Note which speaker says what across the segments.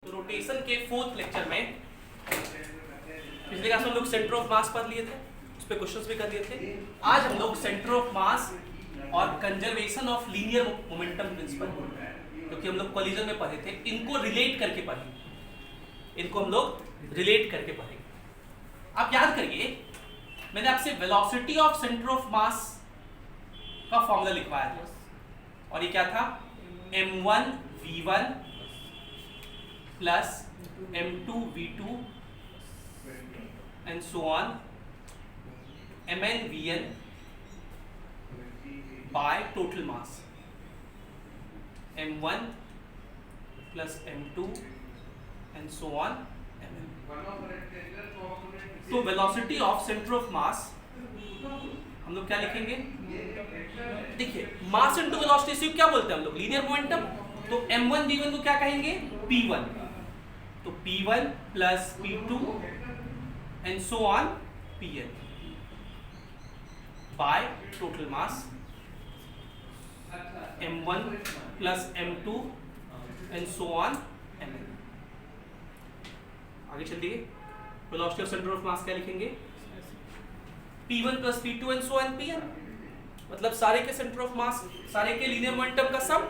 Speaker 1: तो रोटेशन के 4th lecture में पिछले क्लास में हम लोग सेंटर ऑफ मास पढ़ लिए थे, उस पर क्वेश्चंस भी कर लिए थे। आज हम लोग सेंटर ऑफ मास और conservation of linear momentum principle जो कि हम लोग कॉलिजन में पढ़े थे, इनको रिलेट करके पढ़ेंगे। इनको हम लोग रिलेट करके पढ़ेंगे। आप याद करिए, मैंने आपसे velocity of centre of mass का फॉर्मूला लिखवाया था, और ये क्या था? m1 v1 plus m2 v2 and so on mn vn by total mass m1 plus m2 and so on mn। तो वेलोसिटी ऑफ सेंटर ऑफ मास हम लोग क्या लिखेंगे? देखिए, मास इनटू वेलोसिटी से क्या बोलते हैं हम लोग? Linear momentum. तो m1 v1 को क्या कहेंगे? p1। तो p1 plus p2 and so on pn by total mass m1 plus m2 and so on mn। आगे चलिए, वेलोसिटी ऑफ सेंटर ऑफ मास क्या लिखेंगे? p1 plus p2 and so on pn। मतलब सारे के सेंटर ऑफ मास, सारे के लीनियर मोमेंटम का सम।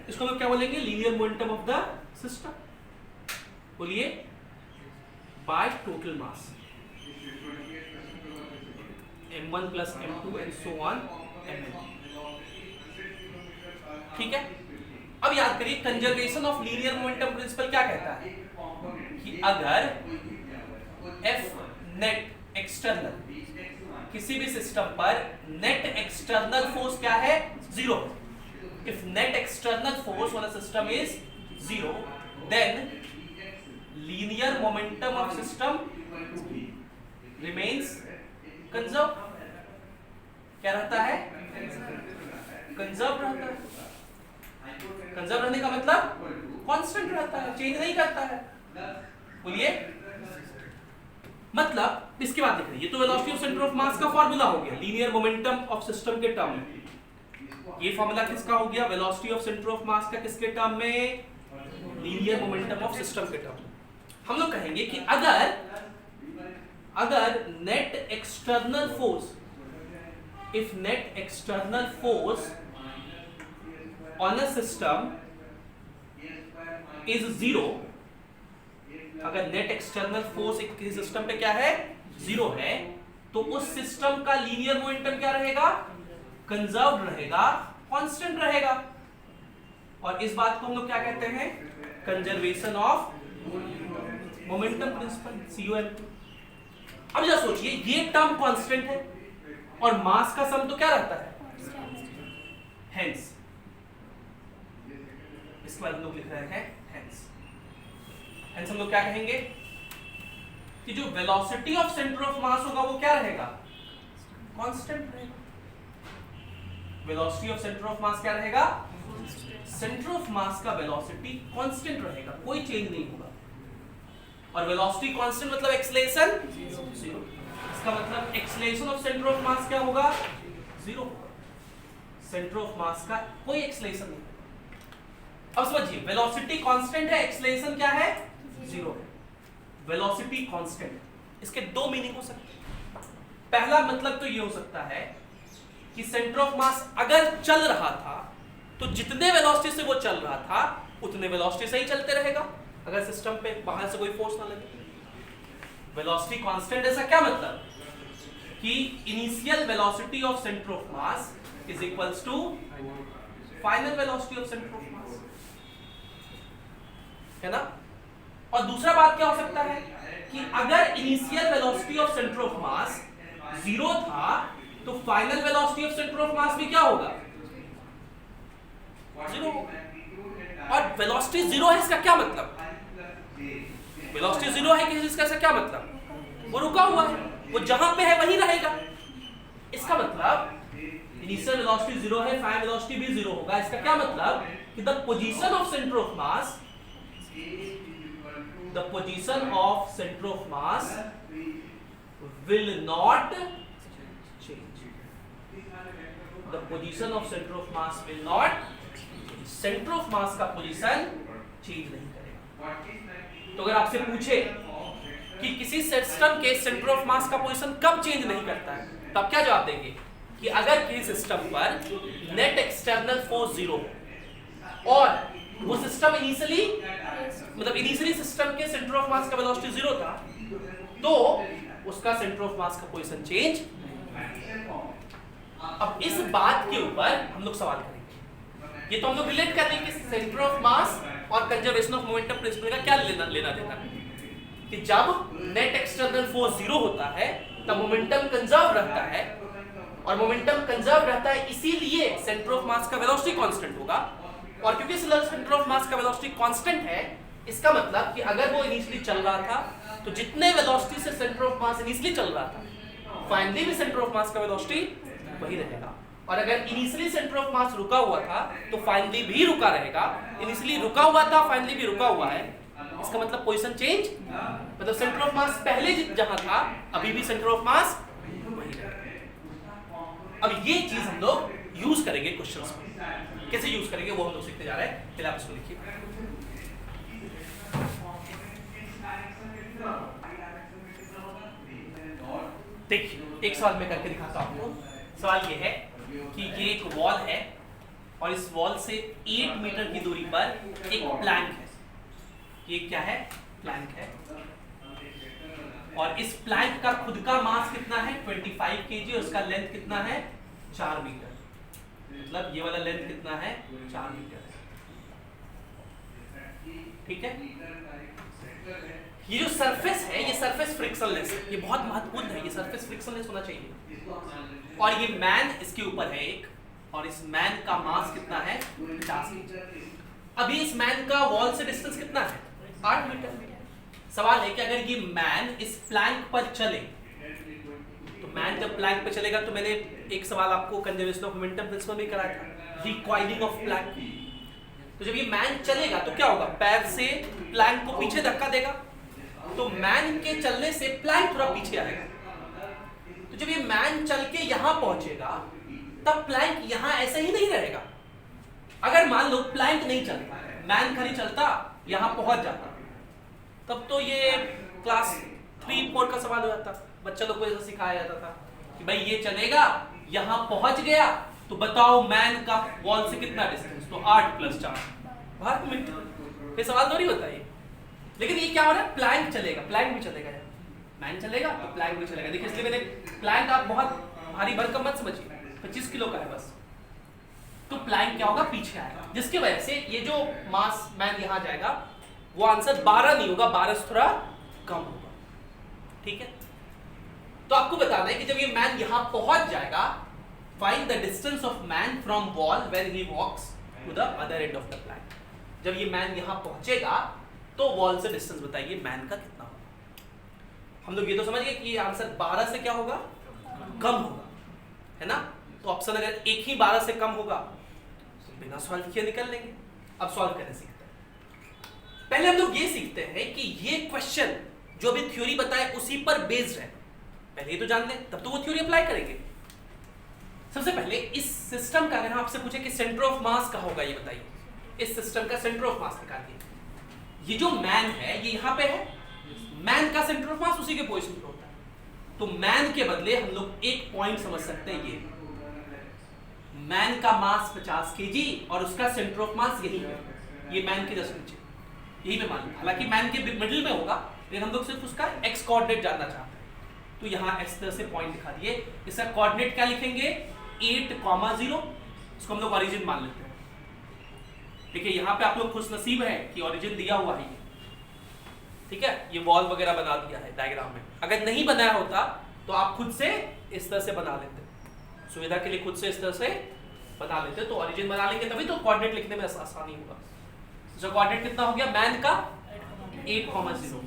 Speaker 1: इसको हम क्या बोलेंगे? Linear momentum of the system. बोलिए, by total mass m1 plus m2 and so on mn। ठीक है। अब याद करिए, conservation of linear momentum principle क्या कहता है कि अगर F नेट एक्सटर्नल, किसी भी सिस्टम पर नेट एक्सटर्नल फोर्स क्या है? 0। If net external force on a system is 0, then linear momentum of system remains conserve. क्या रहता है? कंजर्व रहता है। कंजर्व रहने का मतलब कांस्टेंट रहता है, चेंज नहीं करता है। बोलिए, मतलब इसके बाद देख रही है, तो velocity of centre of mass का फार्मूला हो गया लीनियर मोमेंटम ऑफ सिस्टम के टर्म में। ये फार्मूला किसका हो गया? Velocity of centre of mass का किसके टर्म में? लीनियर मोमेंटम ऑफ सिस्टम के टर्म में। हम लोग कहेंगे कि अगर net external force, if net external force on a system is 0, अगर नेट एक्सटर्नल फोर्स एक किसी सिस्टम पे क्या है? 0 है, तो उस सिस्टम का लीनियर मोमेंटम क्या रहेगा? कंजर्व्ड रहेगा, कांस्टेंट रहेगा। और इस बात को हम लोग क्या कहते हैं? Conservation of momentum principle, COM। अब जरा सोचिए, ये टर्म कांस्टेंट है और मास का सम तो क्या रहता है? हेंस, इसके बाद हम लोग लिख रहे हैं हेंस। हेंस हम लोग क्या कहेंगे कि जो वेलोसिटी ऑफ सेंटर ऑफ मास होगा वो क्या रहेगा? कांस्टेंट रहेगा। वेलोसिटी ऑफ सेंटर ऑफ मास क्या रहेगा? सेंटर ऑफ मास का वेलोसिटी कांस्टेंट रहेगा, कोई चेंज नहीं होगा। और वेलोसिटी कांस्टेंट मतलब एक्सेलरेशन 0। इसका मतलब एक्सेलरेशन ऑफ सेंटर ऑफ मास क्या होगा? 0 होगा। सेंटर ऑफ मास का कोई एक्सेलरेशन नहीं। अब समझिए, वेलोसिटी कांस्टेंट है, एक्सेलरेशन क्या है? 0 है। वेलोसिटी कांस्टेंट, इसके दो मीनिंग हो सकते हैं। पहला मतलब तो ये हो सकता है कि सेंटर ऑफ मास अगर चल रहा था तो जितने वेलोसिटी से वो चल रहा था उतने वेलोसिटी से ही चलते रहेगा, अगर सिस्टम पे बाहर से कोई फोर्स ना लगे। वेलोसिटी कांस्टेंट ऐसा क्या मतलब कि initial velocity of centre of mass is equals to final velocity of centre of mass, है ना। और दूसरा बात क्या हो सकता है कि अगर initial velocity of centre of मास 0 था तो final velocity of centre of मास भी क्या होगा? 0 होगा। और वेलोसिटी 0 है, इसका क्या मतलब? वेलोसिटी 0 है कि इसका ऐसा क्या मतलब? वो रुका हुआ है, वो जहां पे है वहीं रहेगा। इसका मतलब इनिशियल वेलोसिटी 0 है, फाइनल वेलोसिटी भी 0 होगा। इसका क्या मतलब कि the position of centre of mass, the position of center of mass will not change। the position of center of mass will not, center of mass का पोजीशन चेंज नहीं करेगा। तो अगर आपसे पूछे कि किसी सिस्टम के सेंटर ऑफ मास का पोजीशन कब चेंज नहीं करता है, तो आप क्या जवाब देंगे कि अगर किसी सिस्टम पर नेट एक्सटर्नल फोर्स 0 हो और वो सिस्टम इनिशियली सिस्टम के सेंटर ऑफ मास का वेलोसिटी 0 था, तो उसका सेंटर ऑफ मास का पोजीशन चेंज। अब इस बात के ऊपर हम लोग सवाल करेंगे। ये तो हम लोग रिलेट कर रहे हैं कि सेंटर ऑफ मास और कंजर्वेशन ऑफ मोमेंटम प्रिंसिपल का क्या लेना देना है कि जब नेट एक्सटर्नल फोर्स 0 होता है तब मोमेंटम कंजर्व रहता है, और मोमेंटम कंजर्व रहता है इसीलिए सेंटर ऑफ मास का वेलोसिटी कांस्टेंट होगा। और क्योंकि सेंटर ऑफ मास का वेलोसिटी कांस्टेंट है, इसका मतलब कि अगर वो इनिशियली चल रहा था तो जितने वेलोसिटी से सेंटर ऑफ मास इनिशियली चल रहा था फाइनली भी सेंटर ऑफ मास का वेलोसिटी वही रहेगा। और अगर इनिशियली सेंटर ऑफ मास रुका हुआ था तो फाइनली भी रुका रहेगा। इनिशियली रुका हुआ था, फाइनली भी रुका हुआ है, इसका मतलब पोजीशन चेंज, मतलब सेंटर ऑफ मास पहले जहां था अभी भी सेंटर ऑफ मास वही रहेगा। अब ये चीज हम लोग यूज करेंगे क्वेश्चंस में। कैसे यूज करेंगे वो हम लोग सीखते जा रहे हैं। पहले आप इसको लिखिए। देखिए एक सवाल मैं करके दिखाता हूं आपको। सवाल ये है कि ये एक वॉल है और इस वॉल से 8 मीटर की दूरी पर एक प्लैंक है। ये क्या है? प्लैंक है। और इस प्लैंक का खुद का मास कितना है? 25 kg। और उसका लेंथ कितना है? 4 मीटर। मतलब ये वाला लेंथ कितना है? 4 मीटर। ठीक है। ये जो सरफेस है ये सरफेस फ्रिक्शनलेस है। ये बहुत महत्वपूर्ण है। ये सरफेस फ्रिक्शनलेस होना चाहिए। और ये मैन इसके ऊपर है एक, और इस मैन का मास कितना है? 50 kg। अभी इस मैन का वॉल से डिस्टेंस कितना है? 8 मीटर। सवाल है कि अगर ये मैन इस प्लैंक पर चले, तो मैन जब प्लैंक पर चलेगा, तो मैंने एक सवाल आपको कंजर्वेशन ऑफ मोमेंटम प्रिंसिपल में कराया था, रिकॉइलिंग ऑफ प्लैंक। तो जब ये मैन चलेगा तो क्या होगा? पैर से प्लैंक को पीछे धक्का देगा, तो मैन के चलने से प्लैंक थोड़ा पीछे आएगा। तो जब ये मैन चल के यहां पहुंचेगा तब प्लैंक यहां ऐसे ही नहीं रहेगा। अगर मान लो प्लैंक नहीं चलता, मैन खाली चलता, यहां पहुंच जाता, तब तो ये क्लास 3-4 का सवाल हो जाता। बच्चा लोग को ऐसा सिखाया जाता था कि भाई ये चलेगा, यहां पहुंच गया, तो बताओ मैन का वॉल से कितना डिस्टेंस? तो 8 + 4 12 मीटर। ये सवाल थोड़ी होता है। लेकिन ये क्या हो रहा है? प्लैंक चलेगा, प्लैंक भी चलेगा। मैन चलेगा तो प्लैंक भी चलेगा। देखिए इसलिए मैंने प्लैंक, आप बहुत भारी भरकम मत समझिए, 25 किलो का है बस। तो प्लैंक क्या होगा? पीछे आएगा, जिसकी वजह से ये जो मास मैन यहां जाएगा वो आंसर 12 नहीं होगा, 12 से थोड़ा कम होगा। ठीक है। तो आपको बताना है कि जब ये मैन यहां पहुंच जाएगा, find the distance of man from wall when he walks to the other end of the plank. जब ये मैन यहां पहुंचेगा तो वॉल से डिस्टेंस बताइए मैन का कितना होगा। हम लोग ये तो समझ गए कि ये आंसर 12 से क्या होगा? कम होगा, है ना। तो ऑप्शन अगर एक ही 12 से कम होगा तो बिना सॉल्व किए निकल लेंगे। अब सॉल्व करने सीखते हैं। पहले हम लोग ये सीखते हैं कि ये क्वेश्चन जो भी थ्योरी बताए उसी पर बेस्ड है। पहले ये तो जान लें, तब तो वो थ्योरी अप्लाई करेंगे। सबसे पहले इस सिस्टम का अगर आपसे पूछे कि सेंटर ऑफ मास का होगा, ये बताइए। इस सिस्टम का सेंटर ऑफ मास निकालिए। ये जो मैन है ये यहां पे है, मैन का सेंटर ऑफ मास उसी के पोजीशन पे होता है। तो मैन के बदले हम लोग एक पॉइंट समझ सकते हैं। ये मैन का मास 50 kg और उसका सेंटर ऑफ मास यही है, ये मैन के जस्ट नीचे, यही पे मान लो। हालांकि मैन के मिडिल में होगा, लेकिन हम लोग सिर्फ उसका एक्स कोऑर्डिनेट जानना चाहते हैं। तो यहाँ इस तरह से पॉइंट दिखा दिए। इसका कोऑर्डिनेट क्या लिखेंगे? 8,0। इसको हम लोग ओरिजिन मान लेते हैं। देखिए यहाँ पे आप लोग खुश नसीब है कि ओरिजिन दिया हुआ है। ठीक है, ये वॉल वगैरह बना दिया है डायग्राम में। अगर नहीं बनाया होता तो आप खुद से इस तरह से बना लेते, सुविधा के लिए खुद से इस तरह से बना लेते। तो ओरिजिन बना लेंगे तभी तो कोऑर्डिनेट लिखने में आसानी होगा। जो कोऑर्डिनेट कितना हो गया? मैन का 8,0।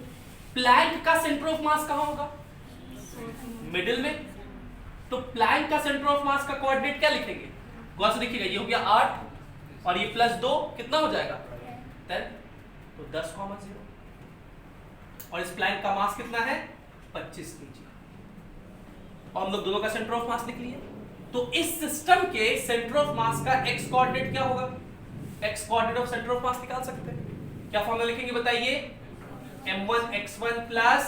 Speaker 1: प्लैंक का सेंटर ऑफ मास कहाँ होगा? मिडिल में। तो प्लैंक का सेंटर ऑफ मास का कोऑर्डिनेट क्या लिखेंगे? गौर से देखिएगा, ये हो गया 8 और ये +2 कितना हो जाएगा? 10। तो 10,0। और इस प्लैंक का मास कितना है? 25 kg। और हम लोग दोनों का सेंटर ऑफ मास लिख लिए। तो इस सिस्टम के सेंटर ऑफ मास का एक्स कोऑर्डिनेट क्या होगा? X coordinate of centre of मास निकाल सकते हैं। क्या फॉर्मूला लिखेंगे बताइए? m1 x1 plus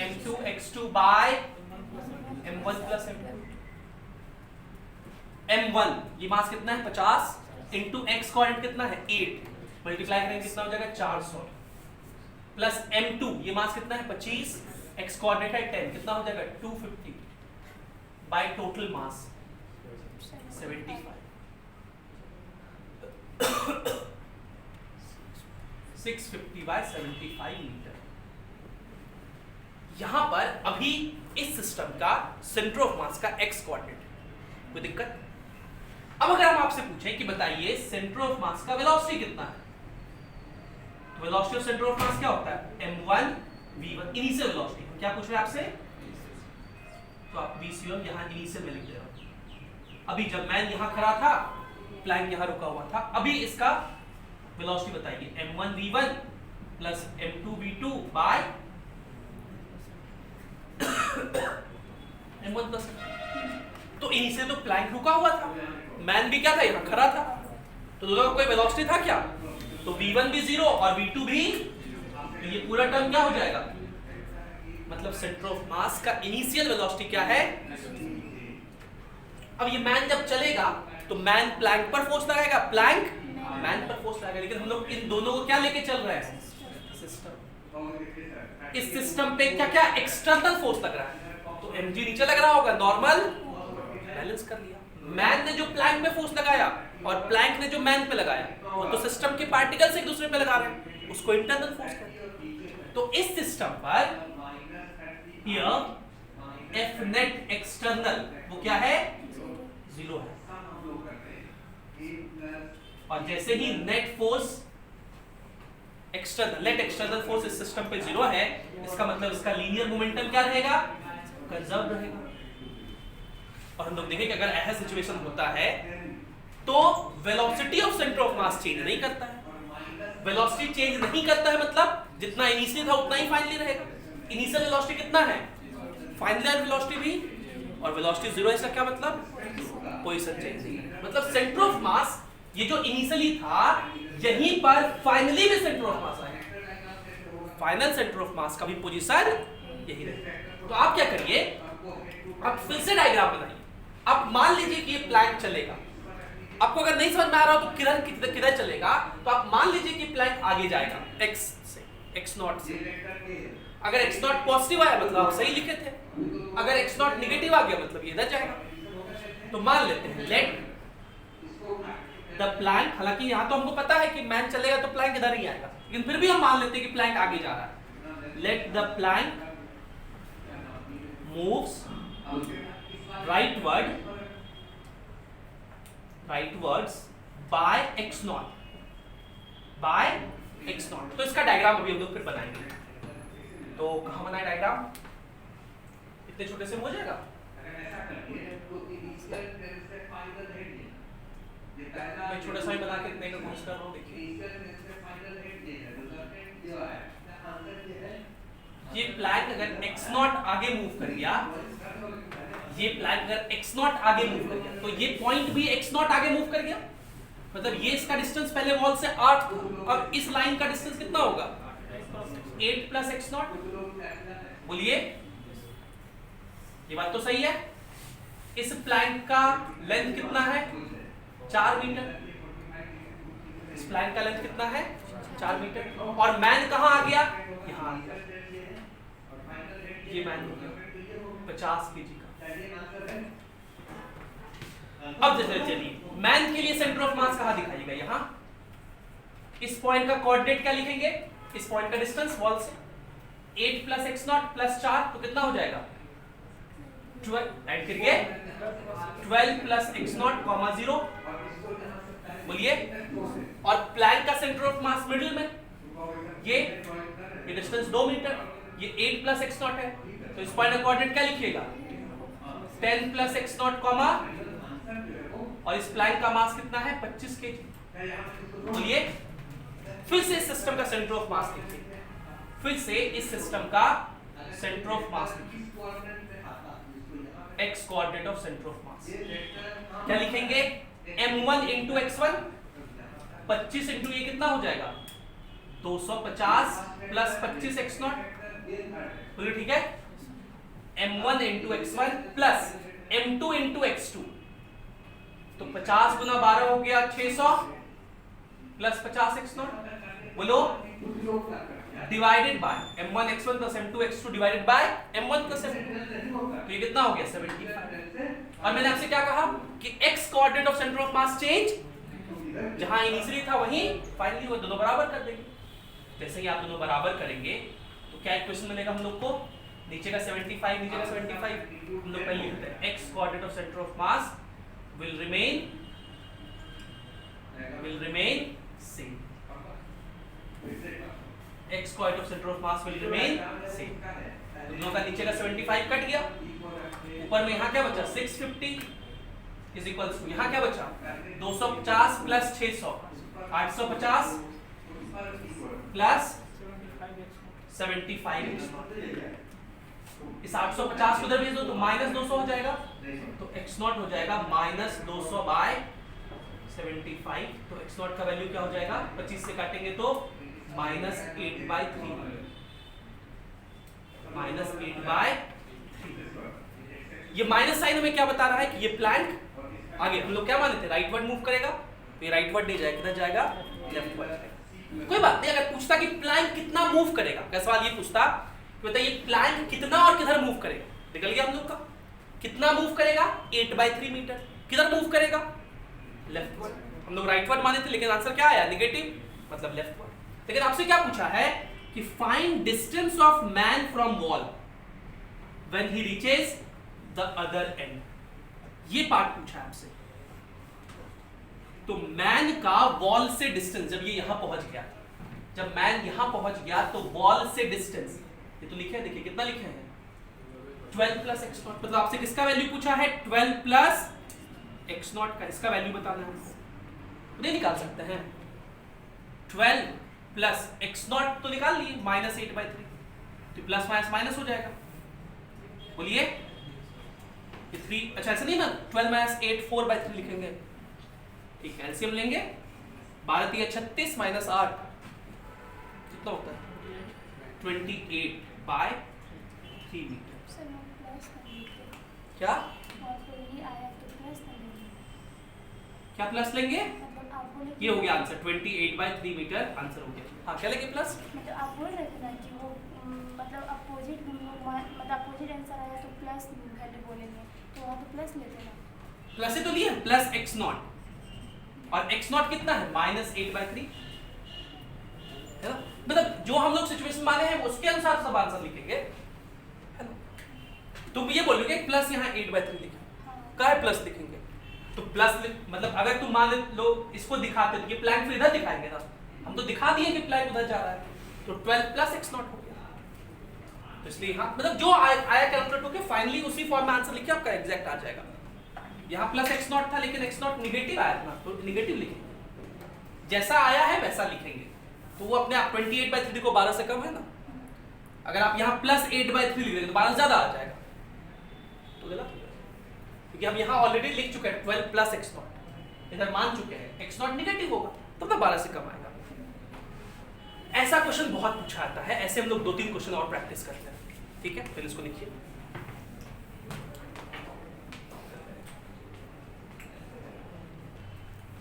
Speaker 1: m2 x2 bye m1 plus m2। m1 ये मास कितना है 50 इंटू x कोऑर्डिनेट कितना है 8, मल्टीप्लाई करेंगे कितना हो जाएगा 400, प्लस m2 ये मास कितना है 25, x कोऑर्डिनेट है 10, कितना हो जाएगा 250 by total mass 75, 650 by 75 metre. यहां पर अभी इस सिस्टम का सेंटर ऑफ मास का x कोऑर्डिनेट, कोई दिक्कत? अब अगर हम आपसे पूछें कि बताइए सेंटर ऑफ मास का वेलोसिटी कितना है, तो वेलोसिटी ऑफ सेंटर ऑफ मास क्या होता है? m1 v1 initial velocity. क्या पूछ रहे हैं आपसे? तो आप v0 यहां इनिशियल में लिख दे रहा हूं। अभी जब मैन यहां खड़ा था, प्लैंक यहां रुका हुआ था, अभी इसका वेलोसिटी बताइए m1 v1 plus m2 v2 by m1 plus. तो इनिशियल तो प्लैंक रुका हुआ था, मैन भी क्या था यहां खड़ा था, तो दोनों का कोई वेलोसिटी था क्या? तो v1 भी 0 और v2 भी, तो ये पूरा टर्म क्या हो जाएगा? मतलब सेंटर ऑफ मास का इनिशियल वेलोसिटी क्या है? अब ये मैन जब चलेगा तो मैन प्लैंक पर फोर्स लगाएगा, प्लैंक मैन पर फोर्स लगाएगा, लेकिन हम लोग इन दोनों को क्या लेके चल रहे हैं? सिस्टम। इस सिस्टम पे क्या क्या एक्सटर्नल फोर्स लग रहा है, तो mg नीचे लग रहा होगा, नॉर्मल बैलेंस कर लिया। मैन ने जो प्लैंक पे फोर्स लगाया और प्लैंक ने जो मैन पे लगाया, वो तो सिस्टम के पार्टिकल्स एक दूसरे पे लगा रहे हैं, उसको इंटरनल फोर्स कहते हैं। तो इस सिस्टम पर हियर एफ नेट एक्सटर्नल वो क्या है? 0 है। और जैसे ही net force external, net external force इस सिस्टम पे 0 है, इसका मतलब इसका लीनियर मोमेंटम क्या रहेगा? कंजर्व रहेगा। और हम लोग देखें कि अगर ऐसा सिचुएशन होता है तो velocity of centre of mass change नहीं करता है। वेलोसिटी चेंज नहीं करता है मतलब जितना इनिशियल था उतना ही फाइनली रहेगा। इनिशियल वेलोसिटी कितना है? फाइनल वेलोसिटी भी, और वेलोसिटी 0 है, इसका क्या मतलब? पोजीशन चेंज नहीं है। मतलब सेंटर ऑफ मास ये जो इनिशियली था यहीं पर फाइनली भी सेंटर ऑफ मास आएगा। फाइनल सेंटर ऑफ मास का भी पोजीशन यही रहेगा। तो आप क्या करिए, आप फिर से डायग्राम बनाइए। आप मान लीजिए कि ये प्लैंक चलेगा, आपको अगर नहीं समझ में आ रहा हो तो किधर चलेगा, तो आप मान लीजिए कि प्लैंक आगे जाएगा x से, x0 से। अगर x0 पॉजिटिव आया मतलब आप सही लिखे थे, अगर x0 नेगेटिव आ गया मतलब ये इधर जाएगा। तो मान लेते हैं लेट द प्लैंक, हालांकि यहां तो हमको पता है कि मैन चलेगा तो प्लैंक इधर ही आएगा, लेकिन फिर भी हम मान लेते हैं कि प्लैंक आगे जा रहा है। Late the plank moves rightwards by x0, तो इसका डायग्राम अभी हम लोग फिर बनाएंगे। तो कहां बनाए डायग्राम? इतने छोटे से हो जाएगा? मैं छोटा सा ही बना के इतने का कोशिश कर रहा हूं। देखिए ये प्लैंक अगर x0 आगे मूव कर गया, ये प्लैंक अगर x0 आगे मूव कर गया, तो ये पॉइंट भी x0 आगे मूव कर गया, मतलब ये इसका डिस्टेंस पहले वॉल से 8 था, अब इस लाइन का डिस्टेंस कितना होगा? 8 प्लस x0। बोलिए, ये बात तो सही है। इस प्लैंक का लेंथ कितना है? 4 मीटर। इस प्लैंक का लेंथ कितना है? 4 मीटर। और मैन कहां आ गया? यहां आ गया। ये मैन हो गया 50 केजी का। अब जैसे चलिए मैन के लिए सेंटर ऑफ मास कहां दिखाइएगा? यहां। इस पॉइंट का कोऑर्डिनेट क्या लिखेंगे? इस पॉइंट का डिस्टेंस वॉल से 8 प्लस x0 प्लस 4 तो कितना हो जाएगा? 12। ऐड करिए 12 प्लस x0 कॉमा 0। बोलिए। और प्लैंक का सेंटर ऑफ मास मिडिल में, ये डिस्टेंस 2 मीटर, ये 8 प्लस x0 है, तो इस पॉइंट का कोऑर्डिनेट क्या लिखिएगा? 10 प्लस x0 कॉमा, और इस प्लैंक का मास कितना है? 25 केजी। बोलिए। फिर से इस सिस्टम का सेंटर ऑफ मास लिखिए, फिर से इस सिस्टम का सेंटर ऑफ मास लिखिए, x coordinate of centre of मास क्या लिखेंगे? m1 इंटू x1, 25 इंटू ये कितना हो जाएगा? 250 प्लस 25 x0, बोलिए ठीक है। m1 into x1 plus m2 into x2, तो 50 गुना 12 हो गया 600 प्लस 50 x0, बोलो divided by m1 x1 plus m2 x2 divided by m1 plus m2, तो ये कितना हो गया 75। और मैंने आपसे क्या कहा कि x coordinate of centre of mass change, जहां इनिशियली था वहीं फाइनली वो दोनों बराबर कर देंगे। जैसे ही आप दोनों बराबर करेंगे तो क्या इक्वेशन मिलेगा हम लोग को, नीचे का 75 नीचे का 75, हम लोग पहले लिखते हैं x coordinate of centre of mass will remain same, x coordinate of centre of mass will remain same। दोनों का नीचे का 75 कट गया, ऊपर में यहाँ क्या बचा 650 इज इक्वल्स टू यहाँ क्या बचा 250 प्लस 600 850 प्लस 75 इस 850 को उधर भेज दो तो माइनस 200 हो जाएगा, तो x0 हो जाएगा माइनस 200 बाय 75, तो x0 का वैल्यू क्या हो जाएगा 25 से काटेंगे तो माइनस 8/3, माइनस 8/3। ये माइनस साइन हमें क्या बता रहा है कि ये प्लैंक आगे हम लोग क्या माने थे राइटवर्ड मूव करेगा, तो ये राइटवर्ड नहीं जाएगा, किधर जाएगा लेफ्टवर्ड। कोई बात नहीं, अगर पूछता कि प्लैंक कितना मूव करेगा, क्या सवाल ये पूछता कि बताइए प्लैंक कितना और किधर मूव करेगा, निकल गया हम लोग का कितना मूव करेगा 8/3 मीटर, किधर मूव करेगा लेफ्टवर्ड। हम लोग राइटवर्ड माने थे लेकिन आंसर क्या आया नेगेटिव, मतलब लेफ्टवर्ड। लेकिन आपसे क्या पूछा है कि find distance of man from wall when he reaches the other and, ये पार्ट पूछा है आपसे। तो मैन का वॉल से डिस्टेंस, जब ये यहां पहुंच गया, जब मैन यहां पहुंच गया तो वॉल से डिस्टेंस, ये तो लिखे है देखिए कितना लिखे हैं 12 प्लस x0, मतलब आपसे किसका वैल्यू पूछा है 12 प्लस x0 का, इसका वैल्यू बताना है, नहीं निकाल सकते हैं 12 प्लस x0 तो निकाल लिए माइनस 8/3, तो प्लस माइनस माइनस हो जाएगा, बोलिए 3, अच्छा ऐसा नहीं ना 12 माइनस 8 4/3 लिखेंगे, ठीक है एलसीएम लेंगे 12 3 36 माइनस 8 कितना होता है 28/3 मीटर। क्या क्या प्लस लेंगे, ये हो गया आंसर 28/3 मीटर आंसर हो गया। हाँ क्या लेंगे प्लस,
Speaker 2: मतलब आप बोल रहे थे ना कि वो मतलब अपोजिट मतलब अपोजिट आंसर आया तो प्लस वैल्यू बोलेंगे, तो वहाँ तो प्लस लेते ना,
Speaker 1: प्लस ही तो लिए प्लस x0 और x0 कितना है माइनस 8/3, है ना, मतलब जो हम लोग सिचुएशन माने हैं उसके अनुसार सब आंसर लिखेंगे, है ना। तुम ये बोलोगे प्लस यहाँ 8/3 लिखा, क्या है प्लस लिखेंगे, तो प्लस मतलब अगर तुम मान लो इसको दिखाते तो ये प्लैंक फिर इधर दिखाएंगे ना, हम तो दिखा दिए कि प्लैंक उधर जा रहा है, तो 12 प्लस x0 हो गया, तो इसलिए हाँ मतलब जो आया कैलकुलेट होके फाइनली उसी फॉर्म में आंसर लिखिए आपका एग्जैक्ट आ जाएगा। यहाँ प्लस x0 था लेकिन x0 निगेटिव आया था, तो निगेटिव लिखेंगे, जैसा आया है वैसा लिखेंगे, तो वो अपने आप 28/3 को 12 से कम है ना, अगर आप यहाँ प्लस 8/3 लिख देंगे तो 12 ज्यादा आ जाएगा, तो गलत हो जाएगा, क्योंकि हम यहाँ ऑलरेडी लिख चुके हैं 12 प्लस x0, इधर मान चुके हैं x0 निगेटिव होगा तो 12 से कम आएगा। ऐसा क्वेश्चन बहुत पूछा आता है, ऐसे हम लोग 2-3 क्वेश्चन और प्रैक्टिस करते हैं, ठीक है, फिर इसको लिखिए।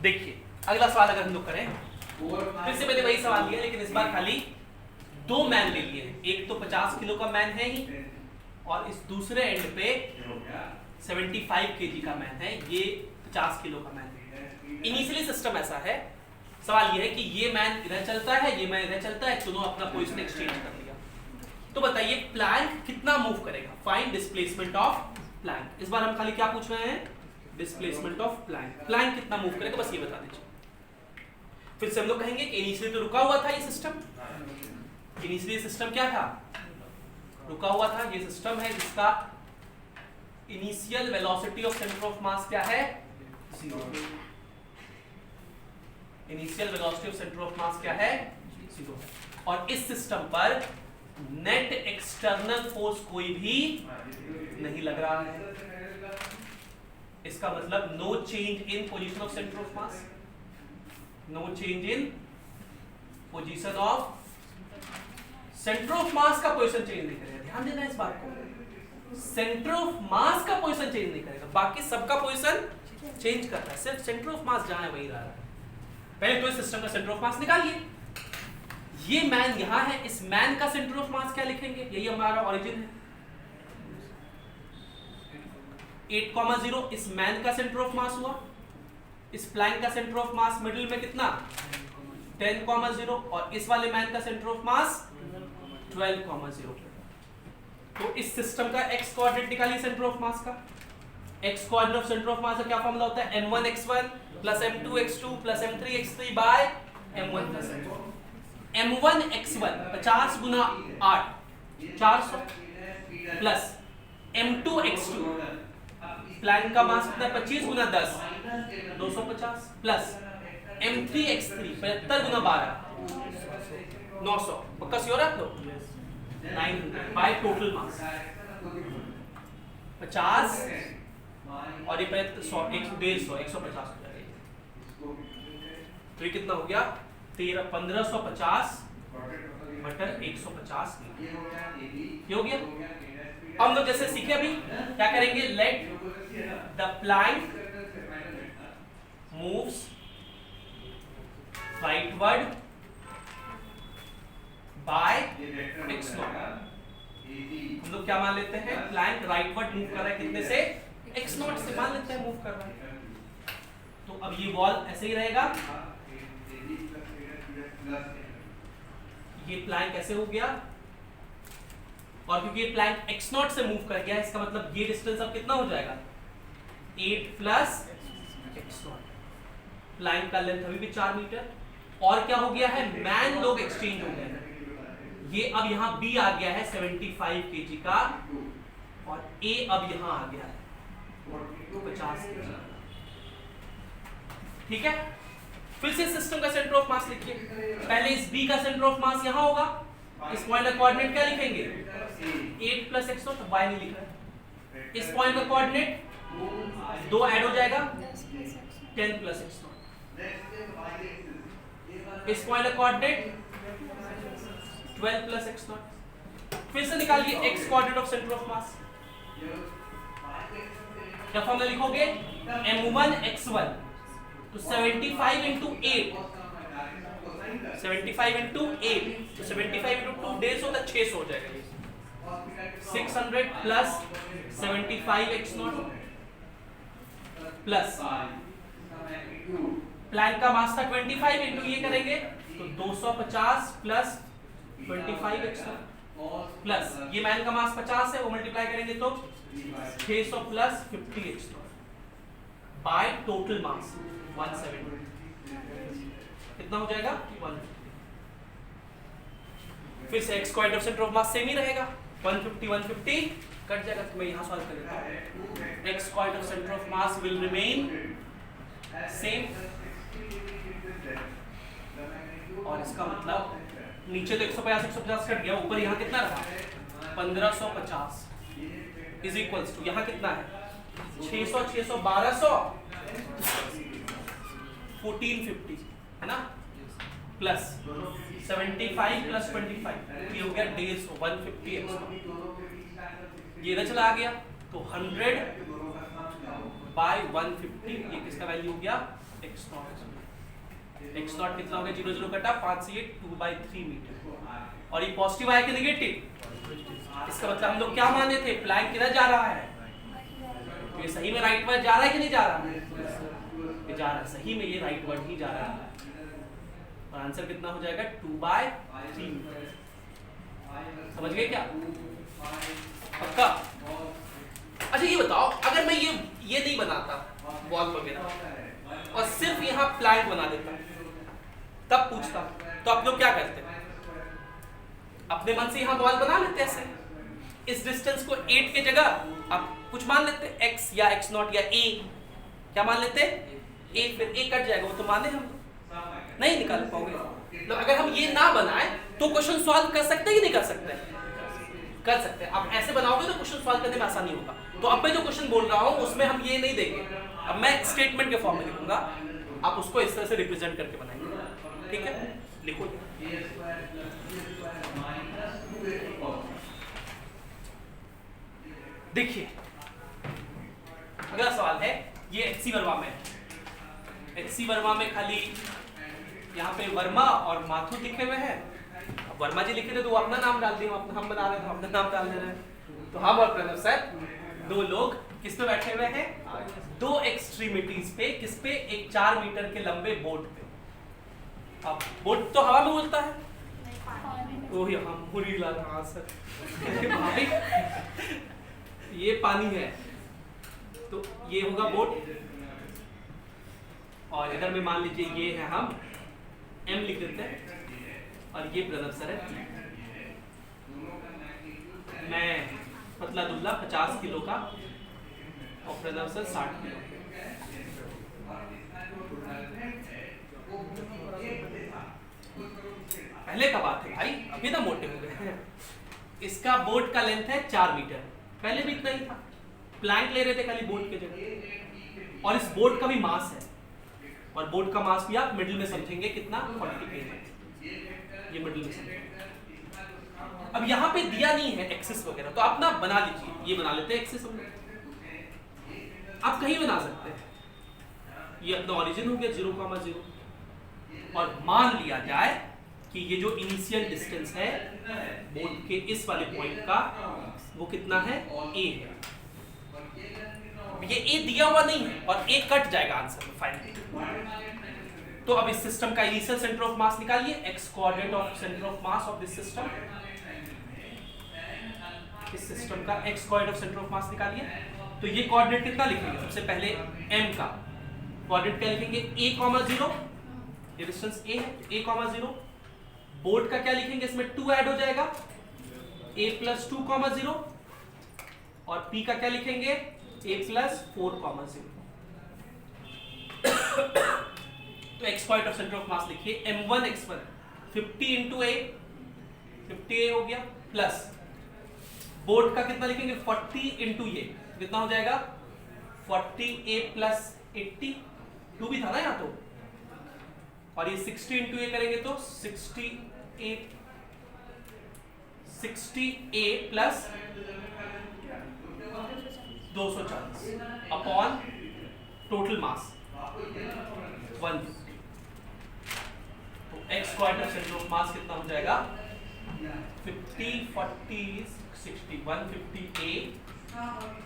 Speaker 1: देखिए अगला सवाल अगर हम लोग करें, फिर से मैंने वही सवाल लिया लेकिन इस बार खाली 2 मैन ले लिए हैं, एक तो 50 किलो का मैन है ही और इस दूसरे एंड पे 75 केजी का मैन है, ये 50 किलो का मैन है। इनिशियली सिस्टम ऐसा है, सवाल ये है कि ये मैन इधर चलता है, ये मैन इधर चलता है, दोनों अपना पोजीशन एक्सचेंज कर लिया, तो बताइए प्लैंक कितना मूव करेगा, फाइंड डिस्प्लेसमेंट ऑफ प्लैंक। इस बार हम खाली क्या पूछ रहे हैं, डिस्प्लेसमेंट ऑफ प्लैंक, प्लैंक कितना मूव करेगा बस ये बता दीजिए। फिर से हम लोग कहेंगे कि इनिशियली तो रुका हुआ था ये सिस्टम, इनिशियली सिस्टम क्या था, रुका हुआ था, ये सिस्टम है जिसका initial velocity of centre of मास क्या है 0, initial velocity of centre of मास क्या है 0, और इस सिस्टम पर नेट एक्सटर्नल फोर्स कोई भी नहीं लग रहा है, इसका मतलब no change in position of centre of mass, no change in position of centre of mass का पोजीशन चेंज नहीं करेगा, ध्यान देना इस बात को, सेंटर ऑफ मास का पोजीशन चेंज नहीं करेगा, बाकी सबका पोजीशन चेंज कर रहा है, सिर्फ सेंटर ऑफ मास जहां है वही रह रहा है। पहले तो इस सिस्टम का सेंटर ऑफ मास निकालिए, ये मैन यहां है, इस मैन का सेंटर ऑफ मास क्या लिखेंगे, यही हमारा ओरिजिन है 8,0, इस मैन का सेंटर ऑफ मास हुआ, इस प्लैंक का सेंटर ऑफ मास मिडिल में कितना 10,0 और इस वाले मैन का सेंटर ऑफ मास 12,0। तो इस सिस्टम का x कोऑर्डिनेट निकालिए सेंटर ऑफ मास का, x coordinate of centre of mass का क्या फॉर्मूला होता है, m1x1 plus m2x2 plus m3x3 by m1 plus m2। m1x1 50 गुना 8 400 प्लस m2x2 प्लैंक का मास कितना 25 गुना 10 250 प्लस m3x3 75 गुना 12 900। पक्का श्योर है आप लोग, 900 बाय टोटल मास 50 और ये 100 150 150 हो जाएगा। तो ये कितना हो गया 1550 बटर 150 ये हो गया। हम लोग जैसे सीखे अभी क्या करेंगे, let the plank moves rightward by x0। हम लोग क्या मान लेते हैं, प्लैंक राइटवर्ड मूव कर रहा है कितने से, x0 से मान लेते हैं मूव कर रहा है। तो अब ये वॉल ऐसे ही रहेगा, ये प्लैंक ऐसे हो गया और क्योंकि ये प्लैंक x0 से मूव कर गया, इसका मतलब ये डिस्टेंस अब कितना हो जाएगा 8 प्लस x0। प्लैंक का लेंथ अभी भी 4 मीटर और क्या हो गया है, मैन लोग एक्सचेंज हो गए हैं, ये अब यहाँ B आ गया है 75 kg का और A अब यहाँ आ गया है 50 kg। ठीक है, फिर से सिस्टम का सेंटर ऑफ मास लिखिए। पहले इस B का सेंटर ऑफ मास यहाँ होगा, इस पॉइंट का कोऑर्डिनेट क्या लिखेंगे 8 प्लस x0, तो y नहीं लिख रहा है। इस पॉइंट का कोऑर्डिनेट 2 ऐड हो जाएगा 10 प्लस x0। इस पॉइंट का कोऑर्डिनेट 12 प्लस x0। फिर से निकालिए x coordinate of centre of मास, क्या फॉर्मूला लिखोगे m1x1 तो 75 into 8 75 into 8 तो 75 into 2 150 तक 600 हो जाएगा, 600 प्लस 75 x0 प्लस प्लैंक का मास था 25 इंटू ये करेंगे तो 250 प्लस 25 x0 प्लस ये मैन का मास 50 है वो मल्टीप्लाई करेंगे तो 600 प्लस 50 x0 बाय टोटल मास 170। कितना हो जाएगा 150। फिर से x coordinate of centre of mass same ही रहेगा 150 कट जाएगा, तो मैं यहां सॉल्व कर लेता हूं। x coordinate of centre of mass will remain same और इसका मतलब नीचे तो 150 कट गया, ऊपर यहाँ कितना रहा 1550 इज इक्वल्स टू यहाँ कितना है 600 600 1200 1450 है ना, प्लस 75 प्लस 25 ये हो गया 150 ये इधर चला आ गया तो 100 बाय 150 ये किसका वैल्यू हो गया x0। x0 कितना हो गया 0 0 कटा 5 से 2/3 मीटर और ये पॉजिटिव आया कि नेगेटिव, इसका मतलब हम लोग क्या माने थे प्लैंक किधर जा रहा है, ये सही में राइट वर्ड जा रहा है कि नहीं जा रहा है, ये जा रहा है, सही में ये राइट वर्ड ही जा रहा है और आंसर कितना हो जाएगा 2/3 मीटर। समझ गए क्या, पक्का। अच्छा ये बताओ अगर मैं ये नहीं बनाता वॉल वगैरह और सिर्फ यहाँ प्लैंक बना देता तब पूछता तो आप लोग क्या करते, अपने मन से यहाँ वॉल बना लेते ऐसे, इस डिस्टेंस को 8 के जगह आप कुछ मान लेते x या x0 या a, क्या मान लेते a, फिर a कट जाएगा वो तो माने हम नहीं निकाल पाओगे। मतलब अगर हम ये ना बनाए तो क्वेश्चन सॉल्व कर सकते हैं कि नहीं कर सकते, कर सकते हैं। आप ऐसे बनाओगे तो क्वेश्चन सॉल्व करने में आसानी होगा। तो अब मैं जो क्वेश्चन बोल रहा हूँ उसमें हम ये नहीं देंगे, अब मैं स्टेटमेंट के फॉर्म में लिखूंगा, आप उसको इस तरह से रिप्रेजेंट करके बनाएंगे, ठीक है। लिखो। देखिए अगला सवाल है, ये एचसी वर्मा में, एचसी वर्मा में खाली यहाँ पे वर्मा और माथुर लिखे हुए हैं। अब वर्मा जी लिखे थे तो वो अपना नाम डाल दिए, हम बना रहे हैं तो अपना नाम डाल दे रहे हैं। तो हम और प्रणव सर दो लोग किस पे बैठे हुए हैं, दो एक्सट्रीमिटीज पे, किस पे, एक 4 मीटर के लंबे बोट पे। अब बोट तो हवा में उड़ता है, वही हम पूरी ला रहा। हाँ सर भाई ये पानी है तो ये होगा बोट, और इधर में मान लीजिए ये है, हम M लिख देते हैं, और ये प्रणव सर है। मैं पतला दुबला 50 किलो का, और प्रणव सर 60 किलो। पहले का बात है भाई, अभी ना मोटे हो गए। इसका बोट का लेंथ है 4 मीटर, पहले भी इतना ही था। प्लैंक ले रहे थे खाली बोट के जगह, और इस बोट का भी मास है, और बोट का मास भी आप मिडिल में समझेंगे कितना, 40 kg, ये मिडिल में समझेंगे। अब यहाँ पे दिया नहीं है एक्सिस वगैरह, तो आप ना बना लीजिए, ये बना लेते हैं एक्सिस, आप कहीं बना सकते हैं। ये अपना ओरिजिन हो गया 0,0, और मान लिया जाए कि ये जो इनिशियल डिस्टेंस है बोट के इस वाले पॉइंट का, वो कितना है, a है। ये a दिया हुआ नहीं है, और a कट जाएगा आंसर में फाइनली। तो अब इस सिस्टम का इनिशियल सेंटर ऑफ मास निकालिए, x coordinate of centre of mass of this system. इस सिस्टम का x coordinate of centre of मास निकालिए। तो ये कोऑर्डिनेट कितना लिखेंगे, सबसे पहले m का कोऑर्डिनेट क्या लिखेंगे, a,0, ये डिस्टेंस a है, a,0। बोर्ड का क्या लिखेंगे, इसमें 2 ऐड हो जाएगा, a + 2,0, और p का क्या लिखेंगे, a + 4,0। तो x point of centre of मास लिखिए, m1 x1 50 × a, 50a हो गया, प्लस बोर्ड का कितना लिखेंगे, 40 × ये, कितना हो जाएगा, 40a + 80, 2 भी था ना यहाँ तो, और ये 60 × a करेंगे तो 60a + 240 अपॉन टोटल मास 150। तो x क्वार्टर सेंटर ऑफ मास कितना हो जाएगा, 50 40 60 150a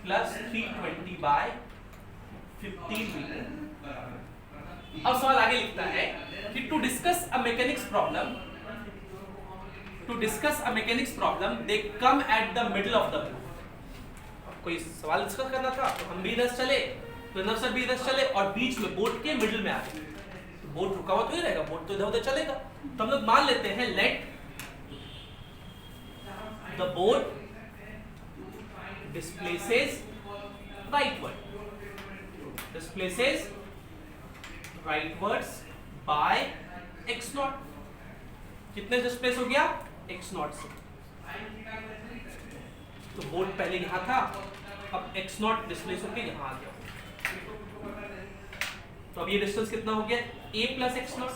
Speaker 1: + 320/15 मीटर। अब सवाल आगे लिखता है कि to discuss a mechanics problem they come at the middle of the boat. कोई सवाल डिस्कस करना था तो हम भी इधर चले, प्रणव सर भी इधर चले, और बीच में बोट के मिडल में आ गए। तो बोट रुका हुआ तो ही रहेगा, बोट तो इधर उधर चलेगा। तो हम लोग मान लेते हैं let the boat displaces rightwards by x0। कितने डिस्प्लेस हो गया, x0 से। तो बोट पहले यहां था, अब x0 डिस्प्लेस होकर यहां आ गया। तो अब ये डिस्टेंस कितना हो गया, a + x0।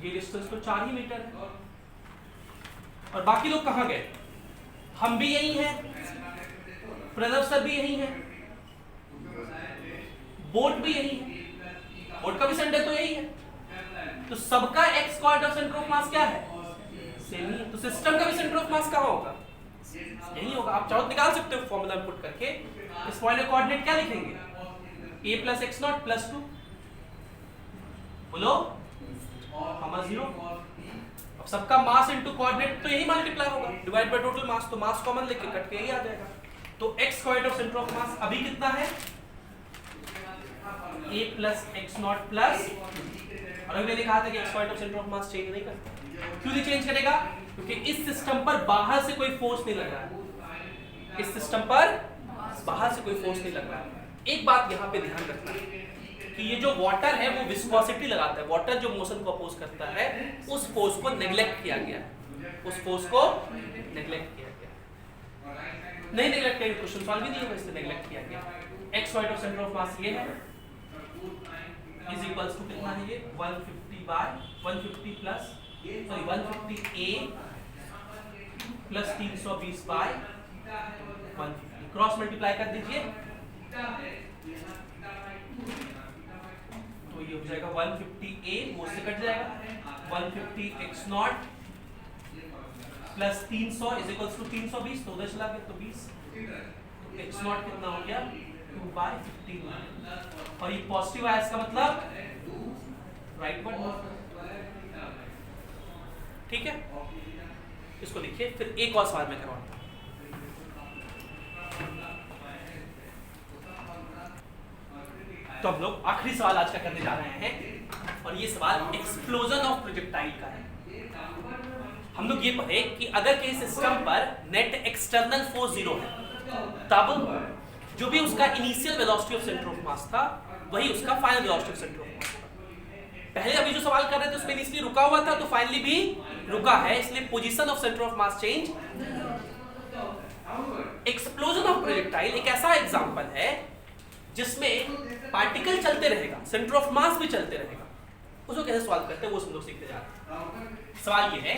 Speaker 1: ये डिस्टेंस तो 4 ही मीटर है। और बाकी लोग कहां गए, हम भी यही हैं, प्रणव सर भी यही हैं, बोट भी यही है, बोट का भी सेंटर तो यही है। तो सबका x coordinate of centre of मास क्या है, सेम ही है। तो सिस्टम का भी सेंटर ऑफ मास कहां होगा, यही होगा। आप चाहो निकाल सकते हो फॉर्मूला पुट करके। इस पॉइंट का कोऑर्डिनेट क्या लिखेंगे, a + x0 + 2, बोलो, 0। अब सबका मास इनटू कोऑर्डिनेट तो यही मल्टीप्लाई होगा, डिवाइड बाय टोटल मास। तो मास कॉमन लेके कट के यही आ जाएगा। तो x coordinate of centre of मास अभी कितना है, a + x0 प्लस, और अभी मैंने कहा था कि x coordinate of centre of mass change नहीं करता। क्यों नहीं चेंज करेगा, क्योंकि इस सिस्टम पर बाहर से कोई फोर्स नहीं लग रहा है, इस सिस्टम पर बाहर से कोई फोर्स नहीं लग रहा है। एक बात यहाँ पे ध्यान रखना है कि ये जो वाटर है वो विस्कोसिटी लगाता है, वाटर जो मोशन को अपोज करता है, उस फोर्स को नेग्लेक्ट किया गया, उस फोर्स को नेग्लेक्ट किया गया। नहीं नेग्लेक्ट किया, क्वेश्चन सॉल्व भी नहीं होगा, इससे नेग्लेक्ट किया गया। x coordinate of centre of mass ये है, इज इक्वल्स टू कितना है, ये 150 by 150 plus sorry 150A plus 320 by 150 cross multiply कर दीजिए तो ये हो जाएगा 150A वो से कट जाएगा 150x0 plus 300 is equals to 320 तो उधर चला गया तो 20 x0 कितना हो गया 2/15 और ये पॉजिटिव आया इसका मतलब राइट वर्ड ठीक है। इसको लिखिए फिर एक और सवाल में करवाऊंगा। तो हम लोग आखिरी सवाल आज का करने जा रहे हैं और ये सवाल एक्सप्लोजन ऑफ प्रोजेक्टाइल का है। हम लोग ये पढ़े कि अगर किसी सिस्टम पर नेट एक्सटर्नल फोर्स 0 है तब जो भी उसका initial velocity of centre of मास था वही उसका final velocity of centre of मास था। पहले अभी जो सवाल कर रहे थे उसमें इनिशियली रुका हुआ था तो फाइनली भी रुका है, इसलिए position of centre of mass change. Explosion of projectile एक ऐसा एग्जांपल है जिसमें पार्टिकल चलते रहेगा, सेंटर ऑफ मास भी चलते रहेगा। उसको कैसे सॉल्व करते हैं वो हम लोग सीखते जा रहे हैं। सवाल ये है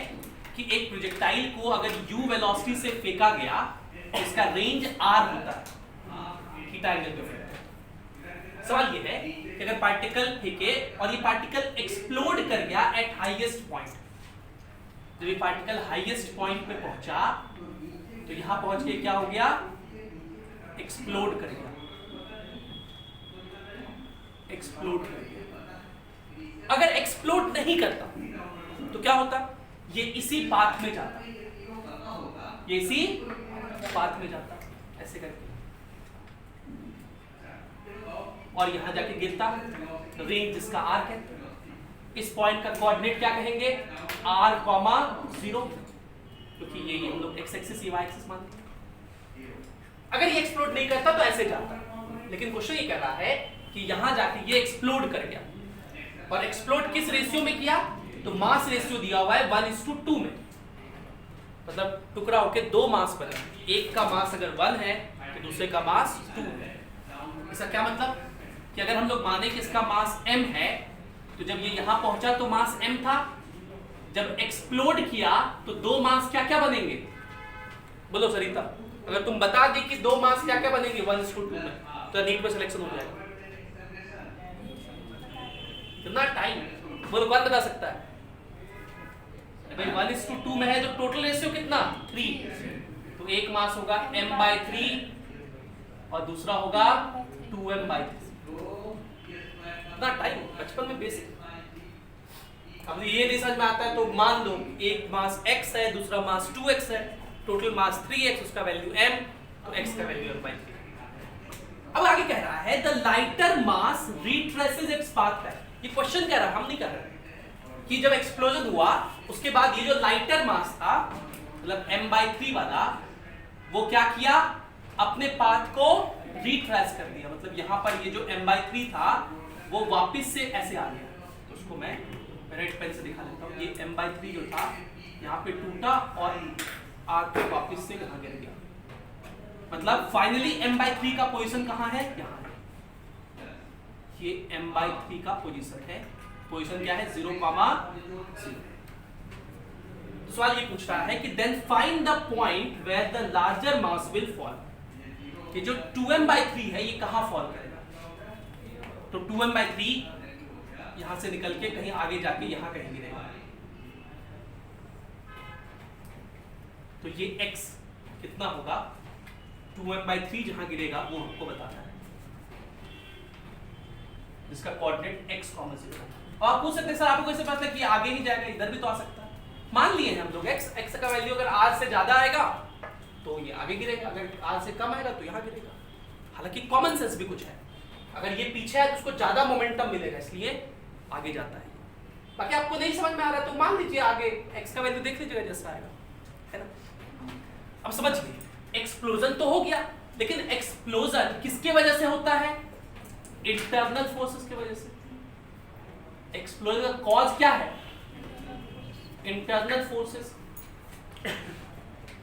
Speaker 1: कि एक प्रोजेक्टाइल को अगर u वेलोसिटी से फेंका गया तो इसका रेंज r होता है थीटा एंगल पे फेंकते। सवाल ये है कि अगर पार्टिकल फेंके और ये पार्टिकल एक्सप्लोड कर गया एट हाईएस्ट पॉइंट, जब ये पार्टिकल हाईएस्ट पॉइंट पे पहुंचा तो यहां पहुंच के क्या हो गया, एक्सप्लोड कर गया, एक्सप्लोड कर गया। अगर एक्सप्लोड नहीं करता तो क्या होता, ये इसी पाथ में जाता, ये इसी पाथ में जाता ऐसे करके और यहां जाके गिरता, रेंज जिसका r कहते हैं। इस पॉइंट का कोऑर्डिनेट क्या कहेंगे, r, 0, क्योंकि ये हम लोग x एक्सिस y एक्सिस मानते हैं। अगर ये एक्सप्लोड नहीं करता तो ऐसे जाता, लेकिन क्वेश्चन ये कह रहा है कि यहां जाके ये एक्सप्लोड कर गया और एक्सप्लोड किस रेशियो में किया, तो मास रेशियो दिया हुआ है 1:2 में, मतलब टुकड़ा होके 2 मास बने, एक का मास अगर 1 है तो दूसरे का मास 2 है। इसका क्या मतलब कि अगर हम लोग माने कि इसका मास m है तो जब ये यहां पहुंचा तो मास m था, जब एक्सप्लोड किया तो 2 मास क्या क्या बनेंगे, बोलो सरिता, अगर तुम बता दी कि 2 मास क्या क्या बनेंगे 1:2 में तो नीट में सिलेक्शन हो जाएगा। कितना टाइम, बोलो कौन बता सकता है भाई, 1:2 में है तो टोटल रेशियो कितना 3, तो एक मास होगा m/3 और दूसरा होगा 2m/3। कितना टाइम, बचपन में बेसिक अब ये नहीं समझ में आता है तो मान लो एक मास x है दूसरा मास 2x है, टोटल मास 3x, उसका वैल्यू m, तो x का वैल्यू m/3। अब आगे कह रहा है the lighter mass retraces its path back. ये क्वेश्चन कह रहा है, हम नहीं कर रहे कि जब एक्सप्लोजन हुआ उसके बाद ये जो लाइटर मास था मतलब m/3 वाला, वो क्या किया, अपने पाथ को रिट्रेस कर दिया, मतलब यहां पर ये जो m/3 था वो वापस से ऐसे आ गया। तो उसको मैं रेड पेन से दिखा देता हूँ, ये m/3 जो था यहाँ पे टूटा और आके वापस से यहाँ गिर गया, मतलब फाइनली m/3 का पोजीशन कहाँ है, यहाँ है, ये m/3 का पोजीशन है। पोजीशन क्या है 0, 0। सवाल ये पूछ रहा है कि then find the point where the larger mass will fall, कि जो 2m/3 है ये कहां फॉल करेगा, तो 2m/3 यहां से निकल के कहीं आगे जाके यहां कहीं गिरेगा, तो ये x कितना होगा, 2m/3 जहां गिरेगा वो हमको बताना है, जिसका कोऑर्डिनेट x, 0। और आप पूछ सकते हैं सर आपको कैसे पता कि आगे नहीं जाएगा, इधर भी तो आ सकता है। मान लिए हैं हम लोग x का वैल्यू अगर r से ज्यादा आएगा तो ये आगे गिरेगा, अगर r से कम आएगा तो यहाँ गिरेगा। हालांकि कॉमन सेंस भी कुछ है, अगर ये पीछे है तो उसको ज्यादा मोमेंटम मिलेगा इसलिए आगे जाता है। बाकी आपको नहीं समझ में आ रहा है तो मान लीजिए आगे x का वैल्यू देख लीजिएगा जैसा आएगा, है ना। अब समझिए एक्सप्लोजन तो हो गया, लेकिन एक्सप्लोजन किसके वजह से होता है, इंटरनल फोर्सेस की वजह से। एक्सप्लोजन का कॉज क्या है, इंटरनल फोर्सेस।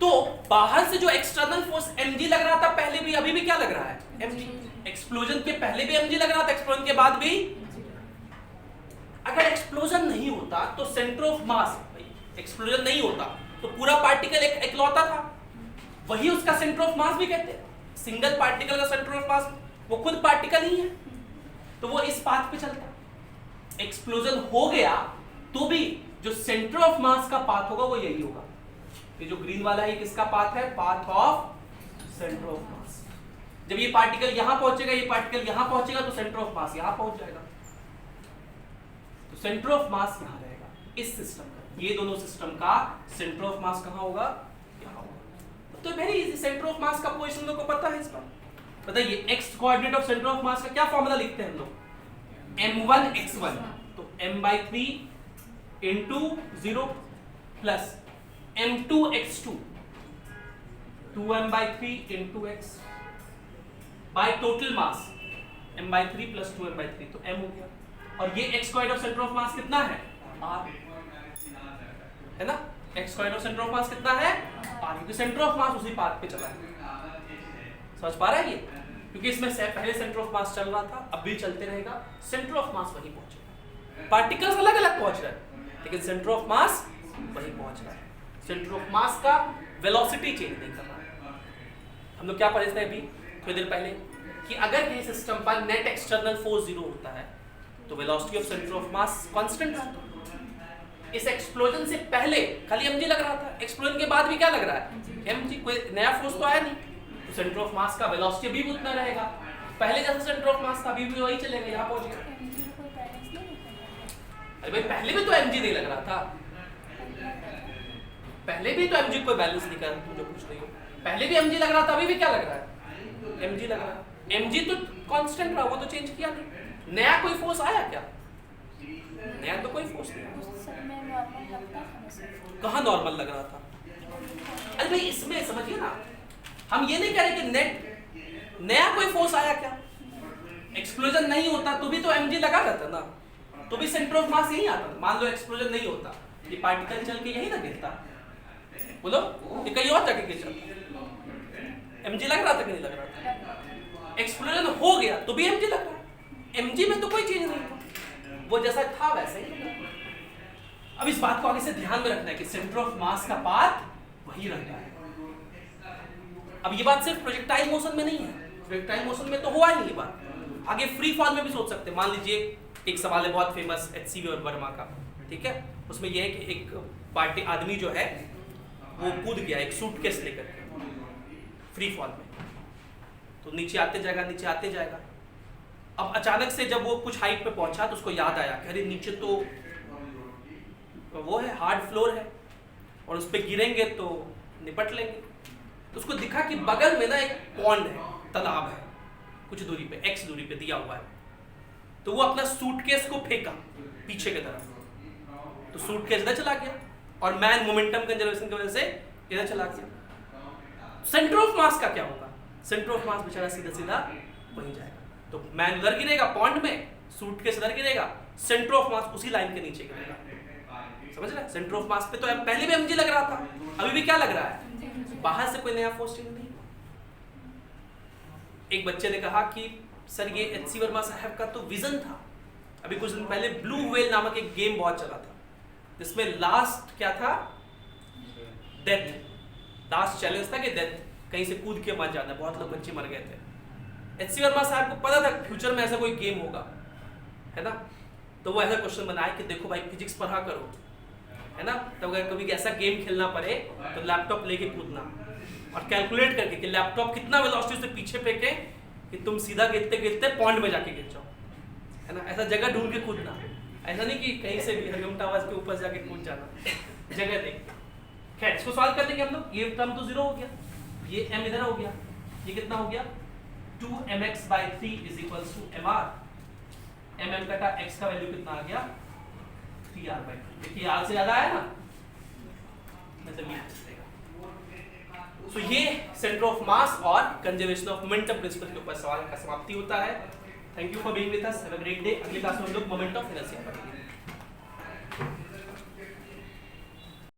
Speaker 1: तो बाहर से जो एक्सटर्नल फोर्स mg लग रहा था पहले भी, अभी भी क्या लग रहा है mg। एक्सप्लोजन के पहले भी mg लग रहा था, एक्सप्लोजन के बाद भी, अगर एक्सप्लोजन नहीं होता तो सेंटर ऑफ मास, एक्सप्लोजन नहीं होता तो पूरा पार्टिकल एक इकलौता था, वही उसका सेंटर ऑफ मास भी कहते हैं। सिंगल पार्टिकल का सेंटर ऑफ मास वो खुद पार्टिकल ही है, तो वो इस पाथ पे चलता। एक्सप्लोजन हो गया तो भी जो सेंटर ऑफ मास का पाथ होगा वो यही होगा। ये जो ग्रीन वाला है किसका पाथ है? पाथ ऑफ सेंटर ऑफ मास। जब ये पार्टिकल यहां पहुंचेगा, ये पार्टिकल यहां पहुंचेगा, तो सेंटर ऑफ मास यहां पहुंच जाएगा, तो सेंटर ऑफ मास यहां रहेगा इस सिस्टम का। ये दोनों सिस्टम का सेंटर ऑफ मास कहां होगा? यहां होगा। तो very easy, centre of mass का पोजीशन लोगों को पता है। इसका बताइए x coordinate of centre of mass का क्या फॉर्मूला लिखते हैं हम लोग? m1 x1, तो m/3 into 0 plus m2 x2 2m/3 into x by total mass m/3 plus 2m/3, तो m हो गया। और ये x square of centre of मास कितना है? r है ना। x square of centre of मास कितना है? r, क्योंकि सेंटर ऑफ मास उसी पाथ पे चला है। समझ पा रहा है ये? क्योंकि इसमें से पहले सेंटर ऑफ मास चल रहा था, अब भी चलते रहेगा, सेंटर ऑफ मास वहीं पहुंचेगा। पार्टिकल्स अलग अलग पहुंच रहे हैं लेकिन सेंटर ऑफ मास वहीं पहुंच रहा है। सेंटर ऑफ मास का वेलोसिटी चेंज नहीं कर रहा है। हम लोग क्या पढ़े थे अभी थोड़ी देर पहले कि अगर किसी सिस्टम पर नेट एक्सटर्नल फोर्स 0 होता है तो velocity of centre of mass constant रहता है। इस एक्सप्लोजन से पहले खाली mg लग रहा था, एक्सप्लोजन के बाद भी क्या लग रहा है? mg, कोई नया फोर्स तो आया नहीं, तो सेंटर ऑफ मास का वेलोसिटी भी उतना रहेगा। पहले जैसा सेंटर ऑफ मास था अभी भी वही चलेगा, यहां पहुंच गया। अरे भाई पहले भी तो mg नहीं लग रहा था, पहले भी तो mg कोई बैलेंस नहीं कर रहा, तुम जो पूछ रही हो। पहले भी mg लग रहा था, अभी भी क्या लग रहा है? mg लग रहा है। mg तो कांस्टेंट रहा, वो तो चेंज किया नहीं। नया कोई फोर्स आया क्या? नया तो कोई फोर्स नहीं आया। कहाँ नॉर्मल लग रहा था? अरे भाई इसमें समझिए ना, हम ये नहीं कह रहे कि नेट नया कोई फोर्स आया क्या? एक्सप्लोजन नहीं होता तो भी तो mg लगा रहता ना, तो भी सेंटर ऑफ मास यही आता। मान लो एक्सप्लोजन नहीं होता, ये पार्टिकल चल के यही ना गिरता, बोलो ये कहीं और जाके गिर जाता। mg लग रहा था कि नहीं लग रहा था? एक्सप्लोजन हो गया तो भी mg लग रहा है। mg में तो कोई चेंज नहीं था, वो जैसा था वैसे ही। अब इस बात को आगे से ध्यान में रखना है कि सेंटर ऑफ मास का पाथ वही रहता है। अब ये बात सिर्फ प्रोजेक्टाइल मोशन में नहीं है, प्रोजेक्टाइल मोशन में तो हुआ ही नहीं ये बात, आगे फ्री फॉल में भी सोच सकते हैं। मान लीजिए एक सवाल है बहुत फेमस HCV और वर्मा का, ठीक है, उसमें यह है कि एक पार्टी आदमी जो है वो कूद गया एक सूटकेस लेकर के फ्री फॉल में, तो नीचे आते जाएगा, नीचे आते जाएगा। अब अचानक से जब वो कुछ हाइट पे पहुंचा तो उसको याद आया कि अरे नीचे तो वो है, हार्ड फ्लोर है और उस पर गिरेंगे तो निपट लेंगे। तो उसको दिखा कि बगल में ना एक पॉन्ड है, तालाब है, कुछ दूरी पे, x दूरी पे दिया हुआ है। तो वो अपना सूटकेस को फेंका पीछे की तरफ, तो सूटकेस इधर चला गया और मैन मोमेंटम कंजर्वेशन की वजह से इधर चला गया। सेंटर ऑफ मास का क्या होगा? सेंटर ऑफ मास बेचारा सीधा सीधा वहीं जाएगा, तो मैन उधर गिरेगा पॉन्ड में, सूटकेस इधर गिरेगा, सेंटर ऑफ मास उसी लाइन के नीचे गिरेगा। समझ रहे हैं? सेंटर ऑफ मास पे तो पहले भी mg लग रहा था, अभी भी क्या लग रहा है? बाहर से कोई नया फोर्स चेंज नहीं। एक बच्चे ने कहा कि सर ये HC वर्मा साहब का तो विजन था। अभी कुछ दिन पहले ब्लू व्हेल नामक एक गेम बहुत चला था, जिसमें लास्ट क्या था? डेथ। लास्ट चैलेंज था कि डेथ, कहीं से कूद के मर जाना। बहुत लोग बच्चे मर गए थे। HC वर्मा साहब को पता था फ्यूचर में ऐसा कोई गेम होगा, है ना, तो वो ऐसा क्वेश्चन बनाया कि देखो भाई फिजिक्स पढ़ा करो, है ना, तो अगर कभी ऐसा गेम खेलना पड़े तो लैपटॉप लेके कूदना और कैलकुलेट करके कि लैपटॉप कितना वेलोसिटी से पीछे फेंके कि तुम सीधा गिरते गिरते पॉन्ड में जाके गिर जाओ, है ना। ऐसा जगह ढूंढ के कूदना, ऐसा नहीं कि कहीं से भी हरिओम टावर्स के ऊपर जाके कूद जाना, जगह देख। खैर इसको सॉल्व कर देंगे हम लोग। ये टर्म तो 0 हो गया, ये m इधर हो गया, ये कितना हो गया? 2mx/3 = mr। mm कटा x का वैल्यू कितना आ गया? 3r/2। देखिए r से ज्यादा आया ना, मतलब ये बचेगा। सो ये सेंटर ऑफ मास और कंजर्वेशन ऑफ मोमेंटम प्रिंसिपल के ऊपर सवाल का समाप्ति होता है। Thank you for being with us, have a great day. अगली क्लास में हम लोग मोमेंट ऑफ इनर्शिया पढ़ेंगे।